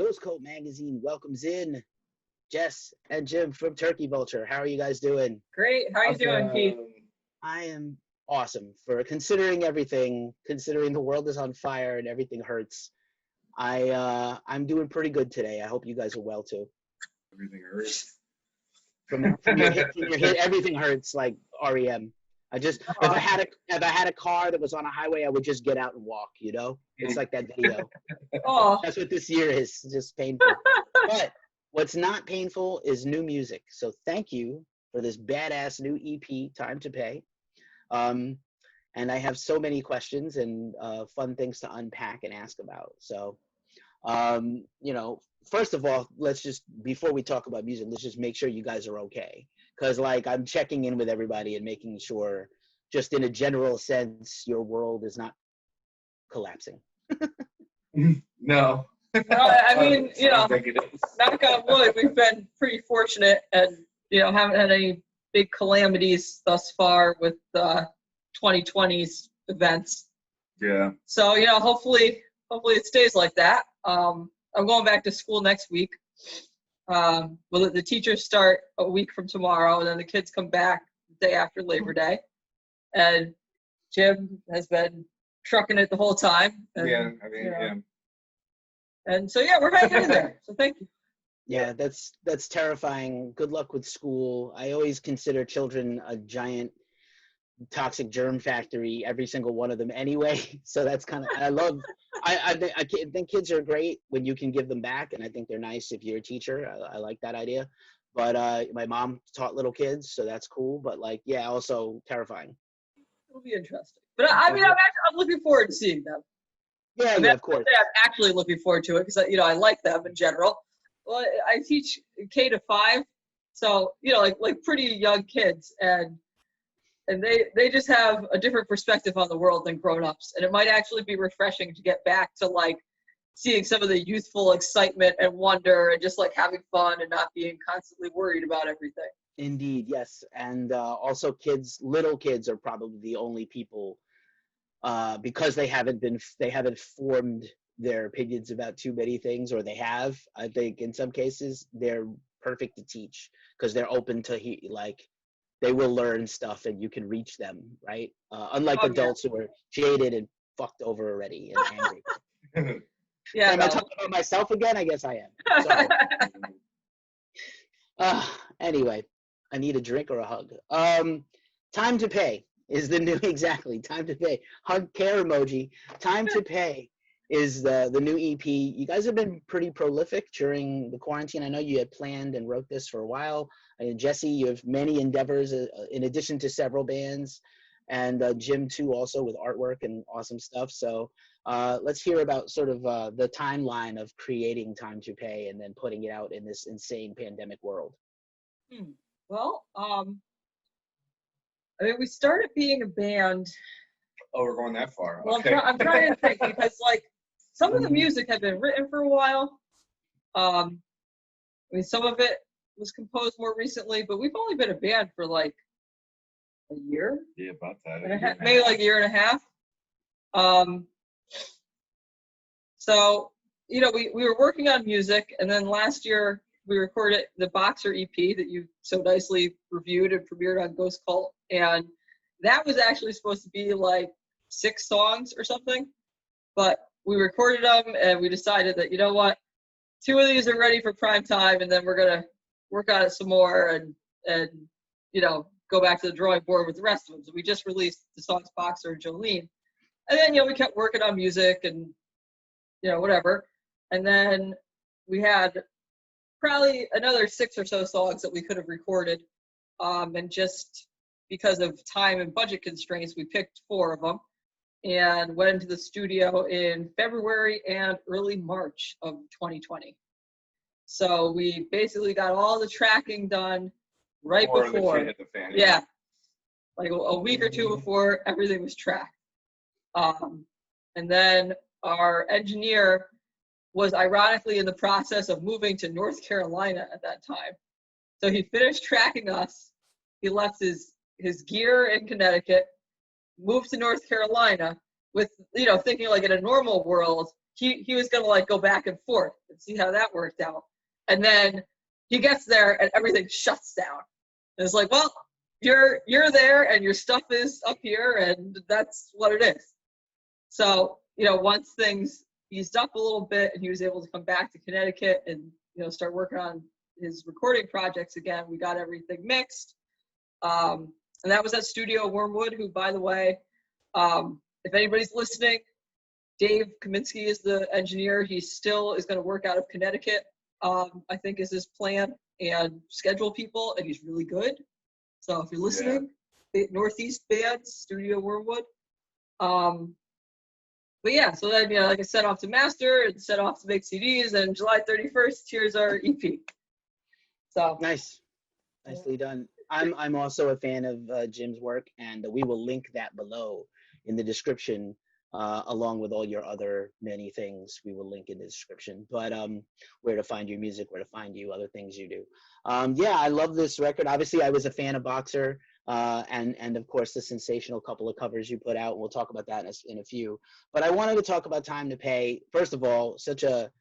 Rose Coat Magazine welcomes in Jess and Jim from Turkey Vulture. How are you guys doing? Great. How are you doing, Pete? I am awesome. For considering everything, considering the world is on fire and everything hurts. I'm doing pretty good today. I hope you guys are well too. Everything hurts. From your hit, everything hurts like REM. If I had a car that was on a highway, I would just get out and walk, you know? It's like that video. Oh. That's what this year is, just painful. But what's not painful is new music. So thank you for this badass new EP, Time to Pay. And I have so many questions and fun things to unpack and ask about. So, first of all, before we talk about music, let's just make sure you guys are okay. Because, I'm checking in with everybody and making sure, just in a general sense, your world is not collapsing. No. I mean, knock on wood, we've been pretty fortunate and, haven't had any big calamities thus far with 2020's events. Yeah. So, hopefully it stays like that. I'm going back to school next week. The teachers start a week from tomorrow, and then the kids come back the day after Labor Day. And Jim has been trucking it the whole time. And, yeah. And so, we're hanging in there. So thank you. Yeah, that's terrifying. Good luck with school. I always consider children a giant toxic germ factory, every single one of them anyway. So that's kind of, I think kids are great when you can give them back, and I think they're nice if you're a teacher. I like that idea. But my mom taught little kids, so that's cool. But also terrifying. It'll be interesting. But I'm looking forward to seeing them. Yeah, of course. I'm actually looking forward to it because I like them in general. Well, I teach K to 5, so like pretty young kids, and they just have a different perspective on the world than grown-ups, and it might actually be refreshing to get back to seeing some of the youthful excitement and wonder and just having fun and not being constantly worried about everything. Indeed, yes. And also little kids are probably the only people, because they haven't formed their opinions about too many things, or I think in some cases they're perfect to teach because they're open to they will learn stuff and you can reach them, right? Unlike adults who are jaded and fucked over already and angry. Yeah. Am I talking about myself again? I guess I am. Sorry. Anyway, I need a drink or a hug. Time to Pay is the new, exactly, Time to Pay. Hug care emoji. Time to Pay is the new EP. You guys have been pretty prolific during the quarantine. I know you had planned and wrote this for a while. Jessie, you have many endeavors in addition to several bands, and Jim too, also with artwork and awesome stuff. So let's hear about sort of the timeline of creating Time to Pay and then putting it out in this insane pandemic world. Well, we started being a band. Oh, we're going that far. Well, okay. I'm trying to think because some of the music had been written for a while. Some of it was composed more recently, but we've only been a band for a year. Yeah, about that. Maybe a year and a half. So, we were working on music, and then last year we recorded the Boxer EP that you so nicely reviewed and premiered on Ghost Cult, and that was actually supposed to be 6 songs or something, but we recorded them and we decided that 2 of these are ready for prime time, and then we're gonna work on it some more and go back to the drawing board with the rest of them. So we just released the songs Boxer and Jolene, and then we kept working on music and whatever, and then we had probably another 6 or so songs that we could have recorded, and just because of time and budget constraints, we picked 4 of them and went into the studio in February and early March of 2020. So we basically got all the tracking done right before. The shit hit the fan. Yeah. A week or 2 before everything was tracked. And then our engineer was ironically in the process of moving to North Carolina at that time. So he finished tracking us. He left his gear in Connecticut, moved to North Carolina with, thinking in a normal world, he was gonna like go back and forth and see how that worked out. And then he gets there and everything shuts down. And it's like, well, you're there and your stuff is up here and that's what it is. So, once things eased up a little bit and he was able to come back to Connecticut and, start working on his recording projects again, we got everything mixed. And that was at Studio Wormwood, who, by the way, if anybody's listening, Dave Kaminsky is the engineer. He still is going to work out of Connecticut, I think is his plan, and schedule people, and he's really good. So if you're listening, Northeast Bands, Studio Wormwood. But yeah, so then, like I set off to master and set off to make CDs, and July 31st, here's our EP. So nice. Nicely done. I'm also a fan of Jim's work, and we will link that below in the description, along with all your other many things. We will link in the description. But where to find your music, where to find you, other things you do. Yeah, I love this record. Obviously, I was a fan of Boxer, and of course the sensational couple of covers you put out. We'll talk about that in a few. But I wanted to talk about Time to Pay. First of all, such a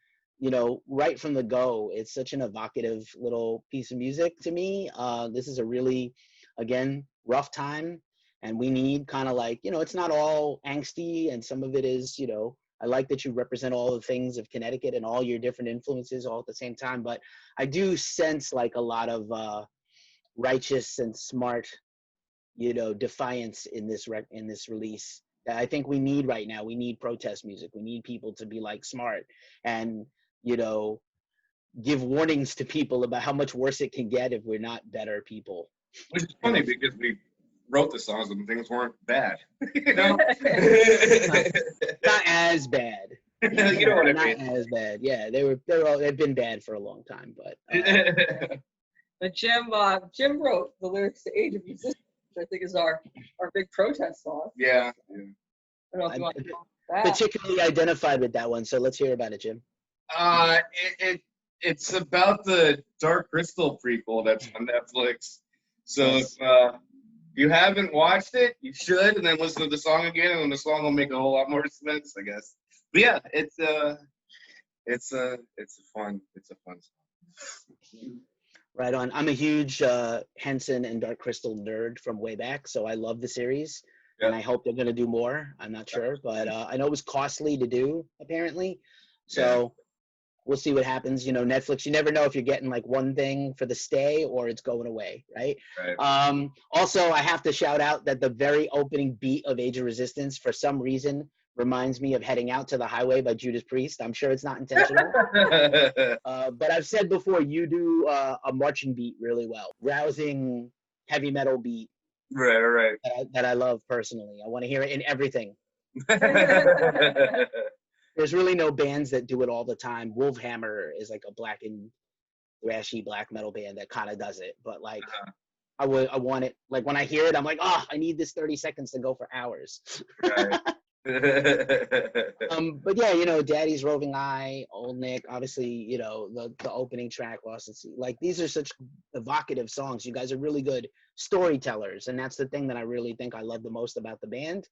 right from the go, it's such an evocative little piece of music to me. This is a really, again, rough time, and we need kind of like, it's not all angsty, and some of it is, I like that you represent all the things of Connecticut and all your different influences all at the same time, but I do sense like a lot of righteous and smart, defiance in this release that I think we need right now. We need protest music. We need people to be like smart and, give warnings to people about how much worse it can get if we're not better people. Which is funny because we wrote the songs and things weren't bad. Not as bad. You know what I mean? Not as bad. Yeah, they've been bad for a long time, but. But Jim wrote the lyrics to Age of Resistance, which I think is our big protest song. Yeah. I don't know if you want to talk about that. Particularly identified with that one, so let's hear about it, Jim. It's about the Dark Crystal prequel that's on Netflix. So if you haven't watched it, you should, and then listen to the song again, and then the song will make a whole lot more sense, I guess. But yeah, it's a fun song. Right on. I'm a huge Henson and Dark Crystal nerd from way back, so I love the series, and I hope they're going to do more. I'm not sure, but I know it was costly to do, apparently. So we'll see what happens. Netflix, you never know if you're getting like one thing for the stay or it's going away, right? Also, I have to shout out that the very opening beat of Age of Resistance, for some reason, reminds me of Heading Out to the Highway by Judas Priest. I'm sure it's not intentional. But I've said before, you do a marching beat really well. Rousing heavy metal beat. Right. That I love personally. I want to hear it in everything. There's really no bands that do it all the time. Wolfhammer is like a black and thrashy black metal band that kind of does it. But like, I want it. Like when I hear it, I'm like, I need this 30 seconds to go for hours. Right. But yeah, Daddy's Roving Eye, Old Nick, obviously, the opening track, Lost at Sea. Like these are such evocative songs. You guys are really good storytellers, and that's the thing that I really think I love the most about the band,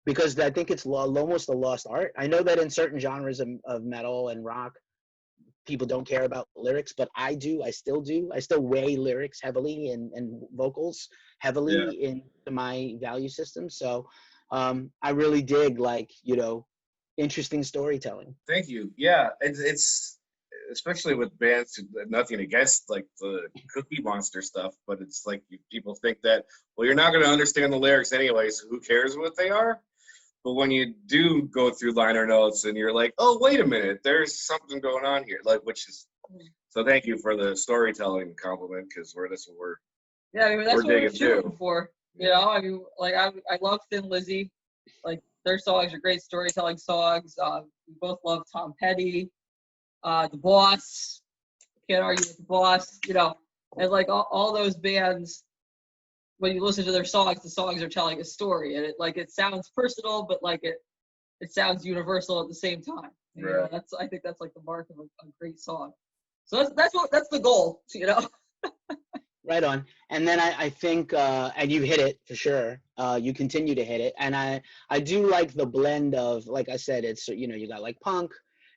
because I think it's almost a lost art. I know that in certain genres of metal and rock, people don't care about lyrics, but I do. I still do. I still weigh lyrics heavily and vocals heavily into my value system. So I really dig interesting storytelling. Thank you. Yeah, it's especially with bands, nothing against like the Cookie Monster stuff, but it's like people think that, well, you're not going to understand the lyrics anyway, so who cares what they are? But when you do go through liner notes and you're like, oh, wait a minute, there's something going on here, so thank you for the storytelling compliment, because that's what we're that's what we're shooting too. for. I love Thin Lizzy. Like their songs are great storytelling songs. We both love Tom Petty, The Boss. Can't argue with The Boss. And like all those bands, when you listen to their songs, the songs are telling a story, and it sounds personal, but like it sounds universal at the same time. I think that's like the mark of a great song. So that's the goal. Right on. And then I think, and you hit it for sure. You continue to hit it. And I do like the blend of, like I said, it's, you got like punk,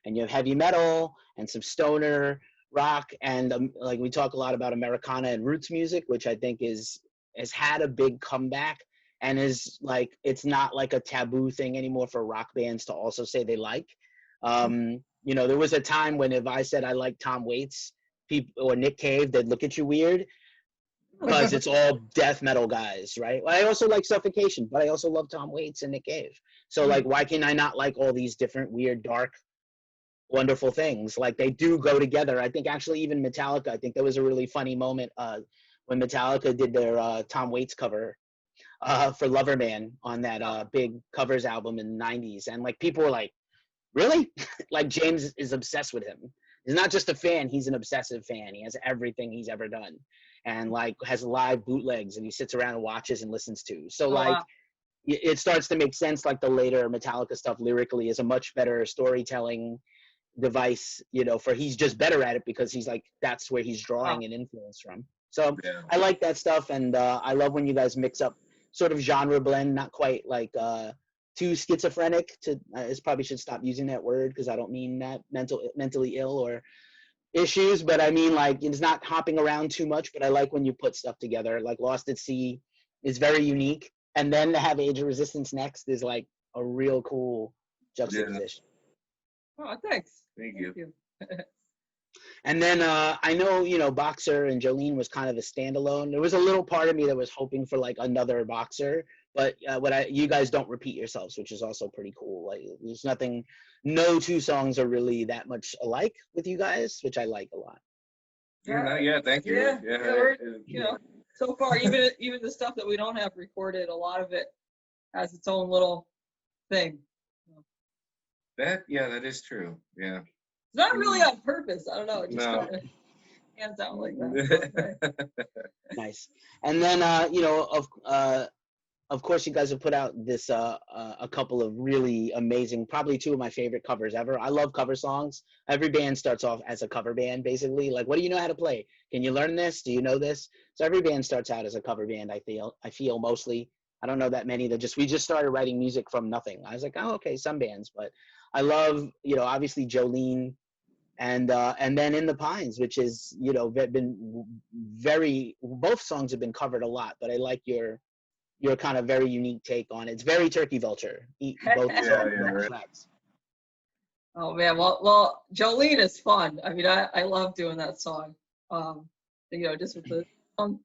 and you have heavy metal and some stoner rock, and like we talk a lot about Americana and roots music, which I think has had a big comeback, and is like, it's not like a taboo thing anymore for rock bands to also say they like. You know, there was a time when if I said I like Tom Waits, people or Nick Cave, they'd look at you weird because it's all death metal guys, right? Well, I also like Suffocation, but I also love Tom Waits and Nick Cave. So like, why can I not like all these different weird, dark, wonderful things? Like, they do go together. I think actually even Metallica, I think there was a really funny moment when Metallica did their Tom Waits cover for Loverman on that big covers album in the 90s. And like, people were like, really? Like, James is obsessed with him. He's not just a fan, he's an obsessive fan. He has everything he's ever done, and like has live bootlegs, and he sits around and watches and listens to. So like, it starts to make sense. Like, the later Metallica stuff lyrically is a much better storytelling device, you know, for he's just better at it because he's like, that's where he's drawing an influence from. So I like that stuff, and I love when you guys mix up sort of genre blend, not quite like too schizophrenic. I probably should stop using that word because I don't mean that mentally ill or issues, but I mean like it's not hopping around too much. But I like when you put stuff together. Like Lost at Sea is very unique, and then to have Age of Resistance next is like a real cool juxtaposition. Yeah. Oh, thanks. Thank you. And then I know, you know, Boxer and Jolene was kind of a standalone. There was a little part of me that was hoping for like another Boxer, but you guys don't repeat yourselves, which is also pretty cool. Like, there's no two songs are really that much alike with you guys, which I like a lot. Yeah, thank you. Yeah, you know, so far, even the stuff that we don't have recorded, a lot of it has its own little thing. That is true. Yeah. It's not really on purpose. I don't know. It just kind of hands out like that. Okay. Nice. And then, you know, of course, you guys have put out this a couple of really amazing, probably two of my favorite covers ever. I love cover songs. Every band starts off as a cover band, basically. Like, what do you know how to play? Can you learn this? Do you know this? So every band starts out as a cover band. I feel mostly. I don't know that many. We just started writing music from nothing. I was like, oh, okay, some bands, but I love, you know, obviously Jolene. And then In the Pines, which is, you know, been both songs have been covered a lot, but I like your kind of very unique take on it. It's very Turkey Vulture. Both tracks. Oh man, well, Jolene is fun. I mean, I love doing that song. You know, just with the funk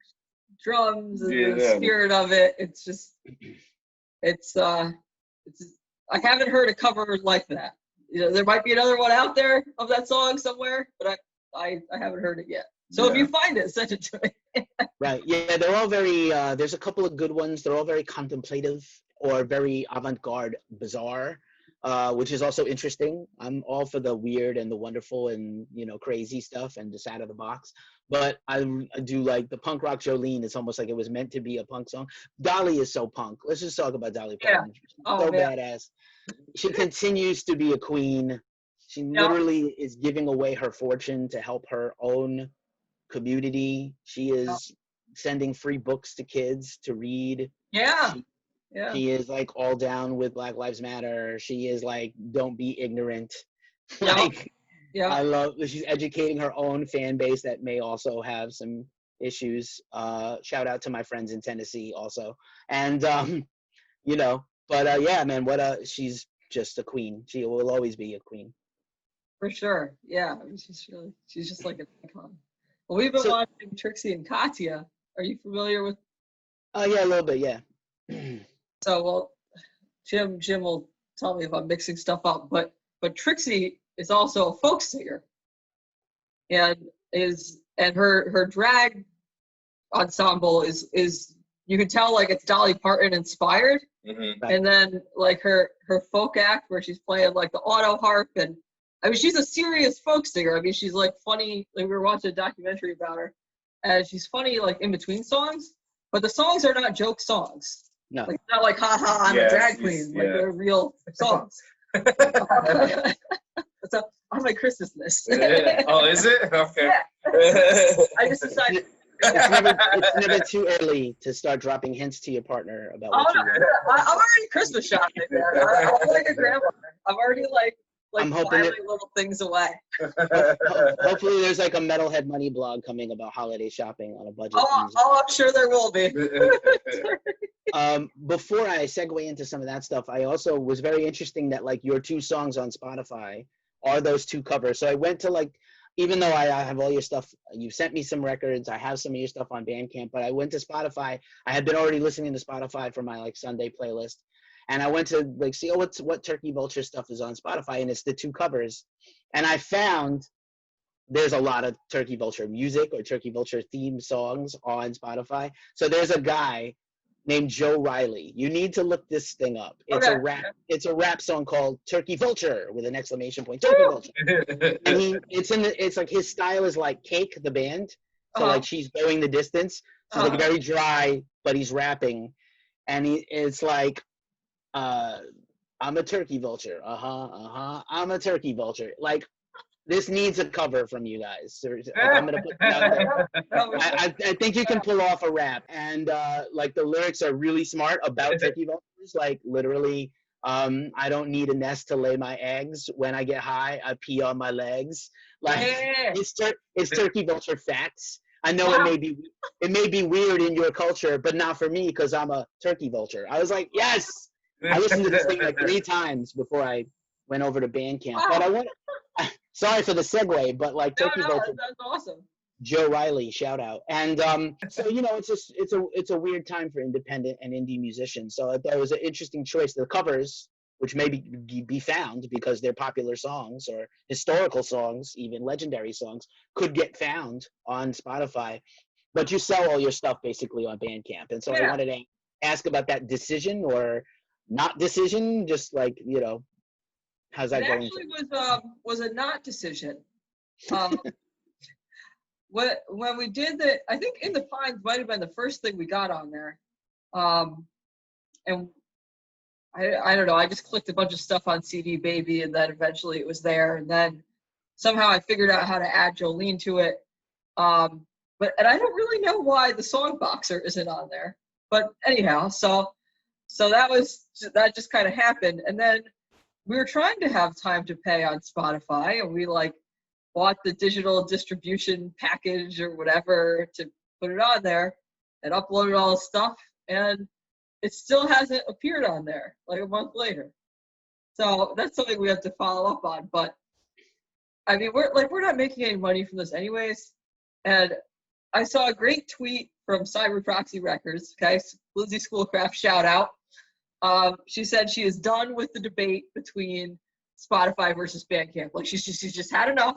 drums and the spirit of it. It's just, I haven't heard a cover like that. You know, there might be another one out there of that song somewhere, but I haven't heard it yet. So if you find it, send it to me. Right. Yeah, they're all very, there's a couple of good ones. They're all very contemplative or very avant-garde, bizarre, which is also interesting. I'm all for the weird and the wonderful and, you know, crazy stuff and just out of the box. But I do like the punk rock Jolene. It's almost like it was meant to be a punk song. Dolly is so punk. Let's just talk about Dolly Parton. Yeah. So badass. She continues to be a queen. She literally is giving away her fortune to help her own community. She is sending free books to kids to read. She is like all down with Black Lives Matter. She is like, don't be ignorant. I love that she's educating her own fan base that may also have some issues. Shout out to my friends in Tennessee also. And you know, but yeah, man, she's just a queen. She will always be a queen. For sure. Yeah. I mean, she's just like an icon. Well, we've been watching Trixie and Katya. Are you familiar with? Yeah, a little bit, yeah. So, well, Jim will tell me if I'm mixing stuff up, but Trixie is also a folk singer, and her drag ensemble is you can tell like it's Dolly Parton inspired, and then like her folk act where she's playing like the auto harp, and I mean she's a serious folk singer. I mean she's like funny. Like we were watching a documentary about her, and she's funny like in between songs, but the songs are not joke songs. No, like, it's not like ha ha I'm a drag queen. Like they're real songs. So on my Christmas list. Oh, is it? Okay. Yeah. I just decided. It's never too early to start dropping hints to your partner about what you want. I'm already Christmas shopping, man. I'm like a grandmother. I'm already like like I'm hoping filing little things away. hopefully there's like a Metalhead Money blog coming about holiday shopping on a budget. Oh, I'm sure there will be. Before I segue into some of that stuff, I also was very interesting that like your 2 songs on Spotify are those 2 covers. So I went to like, even though I have all your stuff, you sent me some records, I have some of your stuff on Bandcamp, but I went to Spotify. I had been already listening to Spotify for my like Sunday playlist. And I went to like see what Turkey Vulture stuff is on Spotify, and it's the 2 covers. And I found there's a lot of Turkey Vulture music or Turkey Vulture theme songs on Spotify. So there's a guy named Joe Riley. You need to look this thing up. It's Okay. a rap. It's a rap song called Turkey Vulture with an exclamation point. Turkey Vulture. And it's like his style is like Cake the band. So like she's going the distance. So like very dry, but he's rapping, and it's like, I'm a turkey vulture. I'm a turkey vulture. Like, this needs a cover from you guys. Like, I'm gonna put it out there. I think you can pull off a rap, and like the lyrics are really smart about turkey vultures. Like literally, I don't need a nest to lay my eggs. When I get high, I pee on my legs. Like it's turkey vulture facts. I know it may be weird in your culture, but not for me because I'm a turkey vulture. I was like, yes. I listened to this thing like 3 times before I went over to Bandcamp. Wow. But sorry for the segue, but like Turkey Vulture, that's awesome. Joe Riley, shout out. And so it's a weird time for independent and indie musicians. So that was an interesting choice. The covers, which may be found because they're popular songs or historical songs, even legendary songs, could get found on Spotify. But you sell all your stuff basically on Bandcamp. And so I wanted to ask about that decision or not decision, just like, how's that going? It actually was a not decision. When we did I think In the Pines might have been the first thing we got on there. And I don't know, I just clicked a bunch of stuff on CD Baby, and then eventually it was there. And then somehow I figured out how to add Jolene to it. And I don't really know why the song Boxer isn't on there. But anyhow, so that just kind of happened. And then we were trying to have Time to Pay on Spotify, and we like bought the digital distribution package or whatever to put it on there and uploaded all the stuff, and it still hasn't appeared on there like a month later. So that's something we have to follow up on. But I mean, we're not making any money from this anyways. And I saw a great tweet from Cyber Proxy Records. Okay, Lizzie Schoolcraft, shout out. She said she is done with the debate between Spotify versus Bandcamp. Like she's just had enough.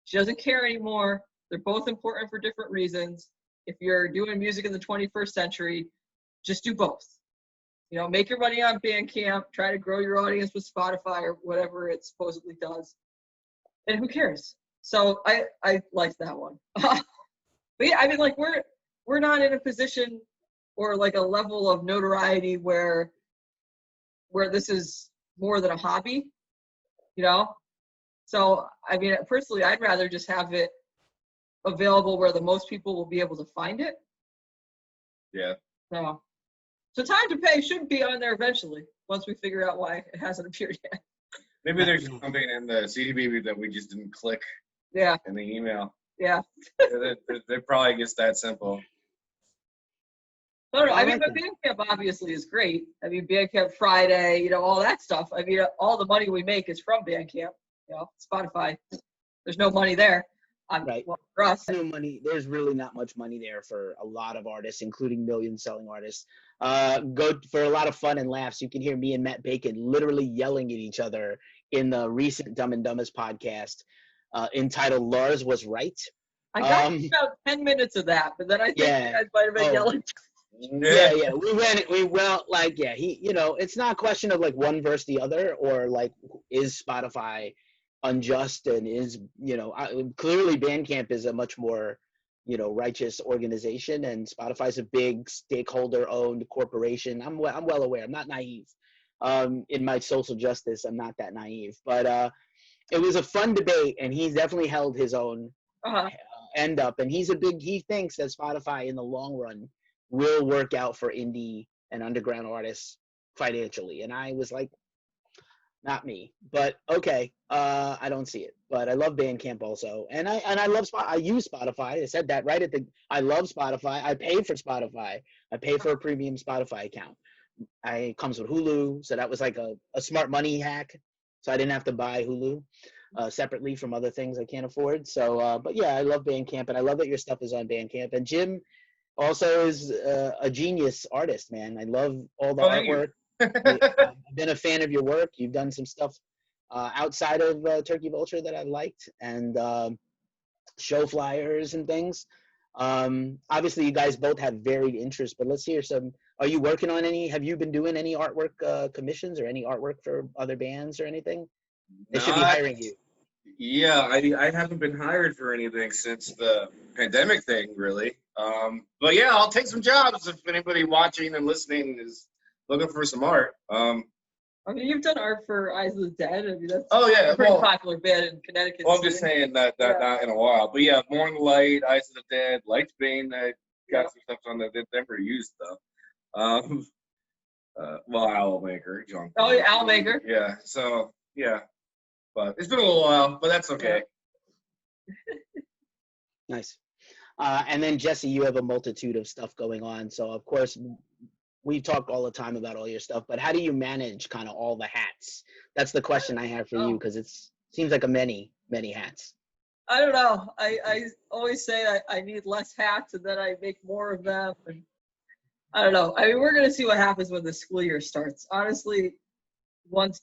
She doesn't care anymore. They're both important for different reasons. If you're doing music in the 21st century, just do both. Make your money on Bandcamp, try to grow your audience with Spotify or whatever it supposedly does. And who cares? So I like that one. But yeah, I mean, like we're not in a position or like a level of notoriety where this is more than a hobby, So, I mean, personally, I'd rather just have it available where the most people will be able to find it. Yeah. So Time to Pay should be on there eventually, once we figure out why it hasn't appeared yet. Maybe there's something in the CD Baby that we just didn't click in the email. Yeah. It probably gets that simple. No, I mean, but Bandcamp obviously is great. I mean, Bandcamp Friday, all that stuff. I mean, all the money we make is from Bandcamp. Spotify, there's no money there. Right. Well, for us. No money. There's really not much money there for a lot of artists, including million-selling artists. Go for a lot of fun and laughs. You can hear me and Matt Bacon literally yelling at each other in the recent Dumb and Dumbest podcast entitled "Lars Was Right." I got about 10 minutes of that, but then I think you guys might have been yelling. Yeah. It's not a question of like one versus the other or like is Spotify unjust and is clearly Bandcamp is a much more righteous organization and Spotify's a big stakeholder owned corporation. I'm well aware. I'm not naive. In my social justice, I'm not that naive. But it was a fun debate, and he's definitely held his own end up. And he thinks that Spotify in the long run will work out for indie and underground artists financially. And I was like, Not me, but okay. I don't see it, but I love Bandcamp also, and I love I use Spotify. I said that right at the. I love Spotify. I pay for Spotify. I pay for a premium Spotify account. It comes with Hulu, so that was like a smart money hack. So I didn't have to buy Hulu separately from other things I can't afford. So, but yeah, I love Bandcamp, and I love that your stuff is on Bandcamp. And Jim also is a genius artist, man. I love all the Oh, thank you. artwork. I've been a fan of your work. You've done some stuff outside of Turkey Vulture that I liked, and show flyers and things. Obviously, you guys both have varied interests, but let's hear some. Are you working on any? Have you been doing any artwork commissions or any artwork for other bands or anything? They should be Not- hiring you. Yeah, I haven't been hired for anything since the pandemic thing, really. But yeah, I'll take some jobs if anybody watching and listening is looking for some art. I mean, you've done art for Eyes of the Dead. I mean, that's Oh yeah, a pretty well, popular band in Connecticut. well, I'm just saying that Yeah. not in a while. But yeah, More in the Light, Eyes of the Dead, Lights Bane, I got Yeah. some stuff on that they've never used though. Well, Owlmaker, John. Oh yeah, Owlmaker. Yeah, so yeah, but it's been a little while, but that's okay. Nice. And then Jesse, you have a multitude of stuff going on. So of course, we talk all the time about all your stuff, but how do you manage kind of all the hats? That's the question I have for you, because it seems like a many hats. I don't know. I always say I need less hats and then I make more of them. And I don't know. I mean, we're going to see what happens when the school year starts. Honestly, once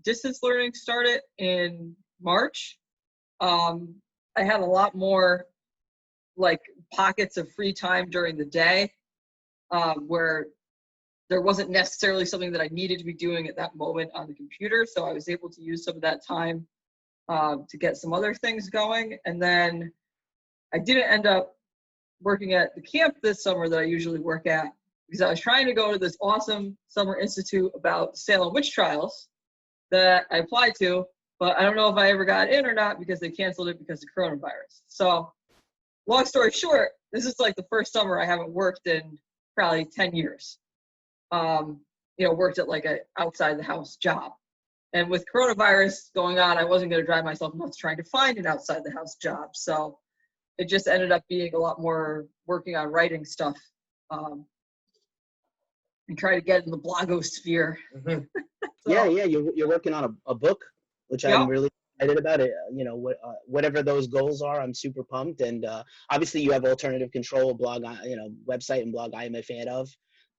distance learning started in March, I had a lot more like pockets of free time during the day where there wasn't necessarily something that I needed to be doing at that moment on the computer. So I was able to use some of that time to get some other things going. And then I didn't end up working at the camp this summer that I usually work at, because I was trying to go to this awesome summer institute about Salem witch trials that I applied to, but I don't know if I ever got in or not because they canceled it because of coronavirus. So long story short, this is like the first summer I haven't worked in probably 10 years. Worked at like a outside the house job. And with coronavirus going on, I wasn't going to drive myself nuts trying to find an outside the house job. So it just ended up being a lot more working on writing stuff and try to get in the blogosphere. Mm-hmm. Yeah, you're working on a book, which I'm really excited about. It. Whatever those goals are, I'm super pumped. And obviously, you have Alternative Control blog, website and blog I am a fan of.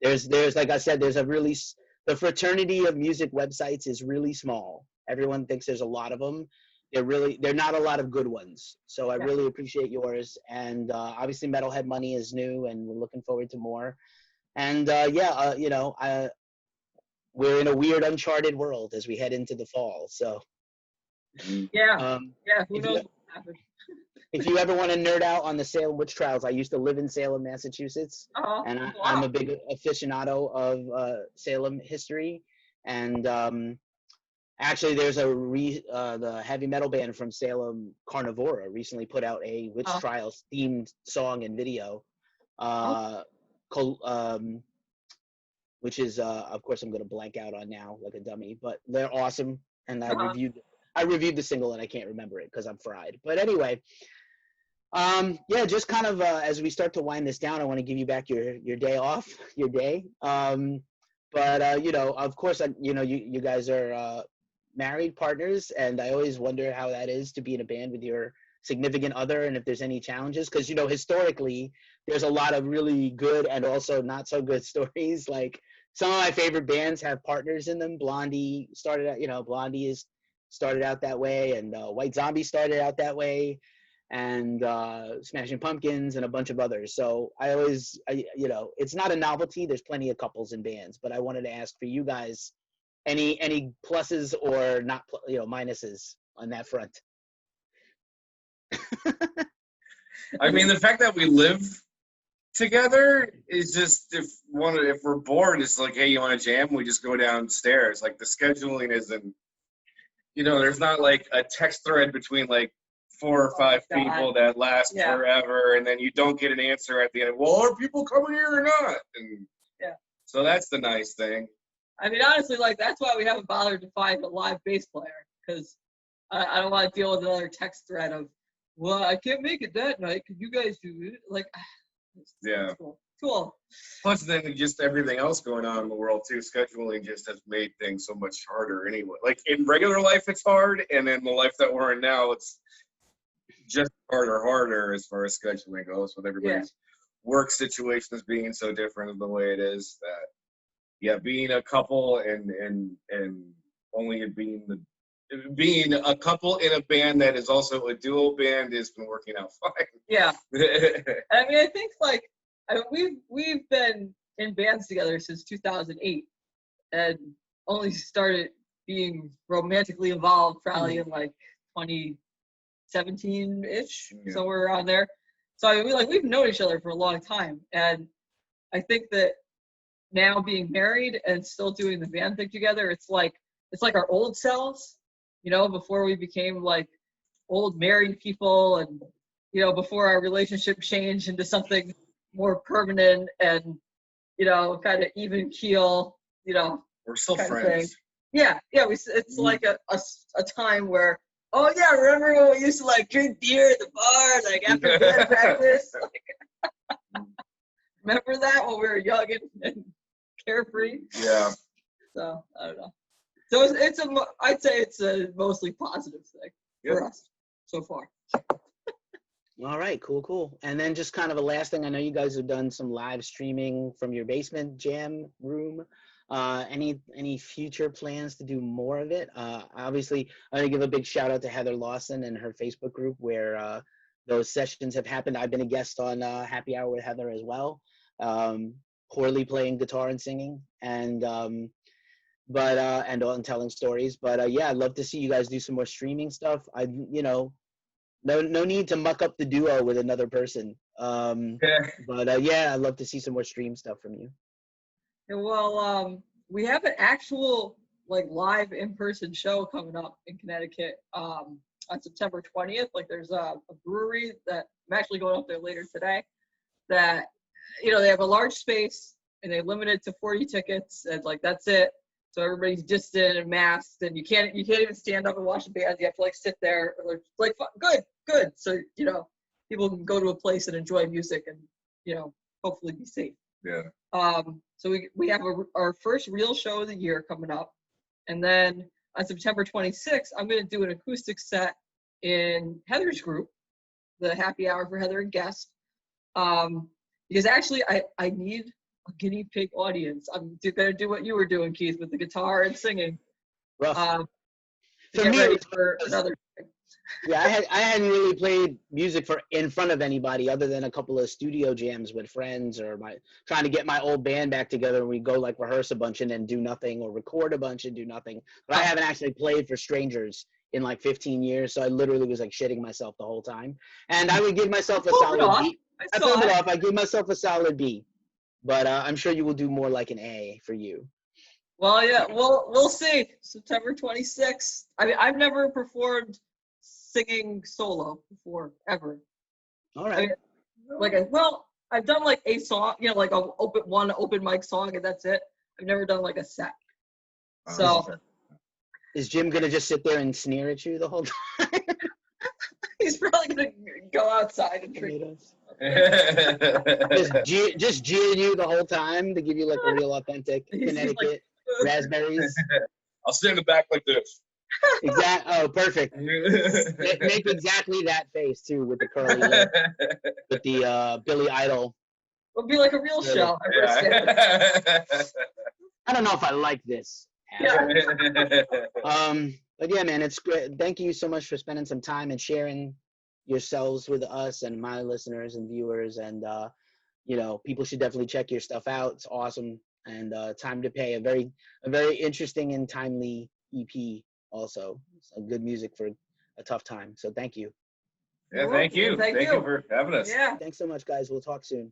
There's like I said, the fraternity of music websites is really small. Everyone thinks there's a lot of them. They're not a lot of good ones. So I really appreciate yours. And obviously Metalhead Money is new and we're looking forward to more. And we're in a weird uncharted world as we head into the fall. So who knows what happens. If you ever want to nerd out on the Salem witch trials, I used to live in Salem, Massachusetts, and I'm a big aficionado of Salem history. And actually, there's the heavy metal band from Salem, Carnivora, recently put out a witch trials themed song and video, which is, of course, I'm going to blank out on now like a dummy, but they're awesome. And I reviewed the single and I can't remember it because I'm fried. But anyway. Just kind of as we start to wind this down, I want to give you back your day off, your day. Of course, you guys are married partners, and I always wonder how that is to be in a band with your significant other, and if there's any challenges, because historically there's a lot of really good and also not so good stories. Like some of my favorite bands have partners in them. Blondie started out that way, and White Zombie started out that way, and Smashing Pumpkins and a bunch of others. So it's not a novelty. There's plenty of couples in bands, but I wanted to ask for you guys any pluses or not minuses on that front. I mean, the fact that we live together is just if we're bored, it's like, hey, you want to jam? We just go downstairs. Like the scheduling isn't, there's not like a text thread between like 4 or 5 people that last forever, and then you don't get an answer at the end. Well, are people coming here or not? And so that's the nice thing. I mean, honestly, like, that's why we haven't bothered to find a live bass player, because I don't want to deal with another text thread of, well, I can't make it that night. Could you guys do it? Like, Yeah. Cool. Plus, then just everything else going on in the world too. Scheduling just has made things so much harder anyway. Like in regular life, it's hard, and in the life that we're in now, it's just harder as far as scheduling goes. With everybody's work situations being so different of the way it is, that yeah, being a couple and only being a couple in a band that is also a duo band has been working out fine. Yeah. I mean, I think like we've been in bands together since 2008, and only started being romantically involved probably in like 2017-ish, somewhere around there. So I mean, we've known each other for a long time, and I think that now being married and still doing the band thing together, it's like our old selves, you know, before we became like old married people, and you know, before our relationship changed into something more permanent and, you know, kind of even keel, you know. We're still friends. Yeah. It's like a time where, oh yeah, remember when we used to like drink beer at the bar, like after band practice? Like, remember that when we were young and carefree? Yeah. So I don't know. So I'd say it's a mostly positive thing for us so far. All right, cool. And then just kind of a last thing, I know you guys have done some live streaming from your basement jam room. Any future plans to do more of it? Obviously, I'm gonna give a big shout out to Heather Lawson and her Facebook group where those sessions have happened. I've been a guest on Happy Hour with Heather as well, poorly playing guitar and singing, and on telling stories. But yeah, I'd love to see you guys do some more streaming stuff. No need to muck up the duo with another person. But yeah, I'd love to see some more stream stuff from you. Yeah, well, we have an actual like live in-person show coming up in Connecticut on September 20th. Like there's a brewery that I'm actually going up there later today, that, you know, they have a large space and they limit it to 40 tickets, and like that's it. So everybody's distant and masked, and you can't even stand up and watch the band. You have to like sit there. Like good. So, you know, people can go to a place and enjoy music and, you know, hopefully be safe. Yeah. So we have our first real show of the year coming up, and then on September 26th, I'm going to do an acoustic set in Heather's group, the Happy Hour for Heather and Guest, because actually I need a guinea pig audience. I'm going to do what you were doing, Keith, with the guitar and singing. Rough. To get ready for another thing. Yeah, I hadn't really played music in front of anybody other than a couple of studio jams with friends, or trying to get my old band back together, and we go like rehearse a bunch and then do nothing, or record a bunch and do nothing. But I haven't actually played for strangers in like 15 years, so I literally was like shitting myself the whole time. And I would give myself a solid B. I pulled it off. I give myself a solid B. But I'm sure you will do more like an A for you. Well, yeah, we'll see. September 26th. I mean, I've never performed singing solo before, ever. All right. I mean, I've done like a song, you know, like one open mic song, and that's it. I've never done like a set. So is Jim gonna just sit there and sneer at you the whole time? He's probably gonna go outside and drink. just jeer you the whole time to give you like a real authentic Connecticut raspberries. I'll sit in the back like this. Oh, perfect. Make exactly that face too, with the curly lip, with the Billy Idol. It'll be like a real show. I don't know if I like this. Yeah. But yeah, man, it's great. Thank you so much for spending some time and sharing yourselves with us and my listeners and viewers. And you know, people should definitely check your stuff out. It's awesome. And Time to Pay, a very interesting and timely EP. Also, some good music for a tough time. So thank you. Yeah, thank you. Thank you for having us. Yeah. Thanks so much, guys. We'll talk soon.